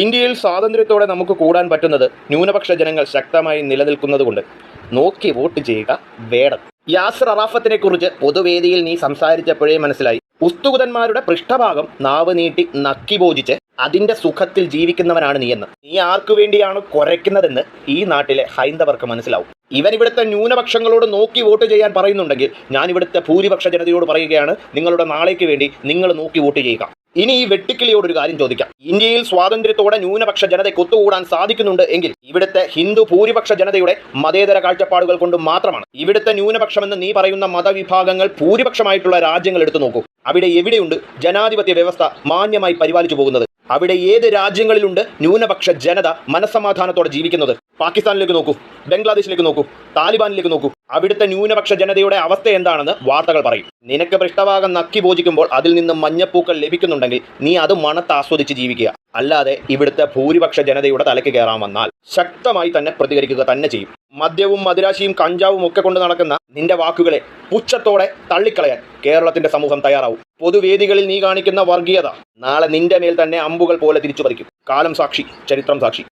ഇന്ത്യയിൽ സ്വാതന്ത്ര്യത്തോടെ നമുക്ക് കൂടാൻ പറ്റുന്നത് ന്യൂനപക്ഷ ജനങ്ങൾ ശക്തമായി നിലനിൽക്കുന്നതുകൊണ്ട്. നോക്കി വോട്ട് ചെയ്യുക വേണം. യാസർ അറാഫത്തിനെ കുറിച്ച് പൊതുവേദിയിൽ നീ സംസാരിച്ചപ്പോഴേ മനസ്സിലായി. ഉസ്തുകുതന്മാരുടെ പൃഷ്ഠഭാഗം നാവ് നീട്ടി നക്കി ഭോജിച്ച് അതിന്റെ സുഖത്തിൽ ജീവിക്കുന്നവനാണ് നീയെന്ന്. നീ ആർക്കു വേണ്ടിയാണ് കുരയ്ക്കുന്നതെന്ന് ഈ നാട്ടിലെ ഹൈന്ദവർക്ക് മനസ്സിലാവും. ഇവൻ ഇവിടുത്തെ ന്യൂനപക്ഷങ്ങളോട് നോക്കി വോട്ട് ചെയ്യാൻ പറയുന്നുണ്ടെങ്കിൽ ഞാൻ ഇവിടുത്തെ ഭൂരിപക്ഷ ജനതയോട് പറയുകയാണ്, നിങ്ങളുടെ നാളേക്ക് വേണ്ടി നിങ്ങൾ നോക്കി വോട്ട് ചെയ്യുക. ഇനി ഈ വെട്ടിക്കിളിയോട് ഒരു കാര്യം ചോദിക്കാം. ഇന്ത്യയിൽ സ്വാതന്ത്ര്യത്തോടെ ന്യൂനപക്ഷ ജനതയ്ക്ക് ഒത്തുകൂടാൻ സാധിക്കുന്നുണ്ട് എങ്കിൽ ഇവിടുത്തെ ഹിന്ദു ഭൂരിപക്ഷ ജനതയുടെ മതേതര കാഴ്ചപ്പാടുകൾ കൊണ്ട് മാത്രമാണ്. ഇവിടുത്തെ ന്യൂനപക്ഷമെന്ന് നീ പറയുന്ന മതവിഭാഗങ്ങൾ ഭൂരിപക്ഷമായിട്ടുള്ള രാജ്യങ്ങൾ എടുത്തു നോക്കൂ. അവിടെ എവിടെയുണ്ട് ജനാധിപത്യ വ്യവസ്ഥ മാന്യമായി പരിപാലിച്ചു പോകുന്നത്? അവിടെ ഏത് രാജ്യങ്ങളിലുണ്ട് ന്യൂനപക്ഷ ജനത മനസ്സമാധാനത്തോടെ ജീവിക്കുന്നത്? പാകിസ്ഥാനിലേക്ക് നോക്കൂ, ബംഗ്ലാദേശിലേക്ക് നോക്കൂ, താലിബാനിലേക്ക് നോക്കൂ. അവിടുത്തെ ന്യൂനപക്ഷ ജനതയുടെ അവസ്ഥ എന്താണെന്ന് വാർത്തകൾ പറയും. നിനക്ക് പൃഷ്ഠഭാഗം നക്കി ഭോജിക്കുമ്പോൾ അതിൽ നിന്ന് മഞ്ഞപ്പൂക്കൾ ലഭിക്കുന്നുണ്ടെങ്കിൽ നീ അത് മണത്ത് ആസ്വദിച്ച് ജീവിക്കുക. അല്ലാതെ ഇവിടുത്തെ ഭൂരിപക്ഷ ജനതയുടെ തലയ്ക്ക് കയറാൻ വന്നാൽ ശക്തമായി തന്നെ പ്രതികരിക്കുക തന്നെ ചെയ്യും. മദ്യവും മദിരാശിയും കഞ്ചാവും ഒക്കെ കൊണ്ട് നടക്കുന്ന നിന്റെ വാക്കുകളെ പുച്ഛത്തോടെ തള്ളിക്കളയാൻ കേരളത്തിന്റെ സമൂഹം തയ്യാറാവും. പൊതുവേദികളിൽ നീ കാണിക്കുന്ന വർഗീയത നാളെ നിന്റെ മേൽ തന്നെ അമ്പുകൾ പോലെ തിരിച്ചു പറിക്കും. കാലം സാക്ഷി, ചരിത്രം സാക്ഷി.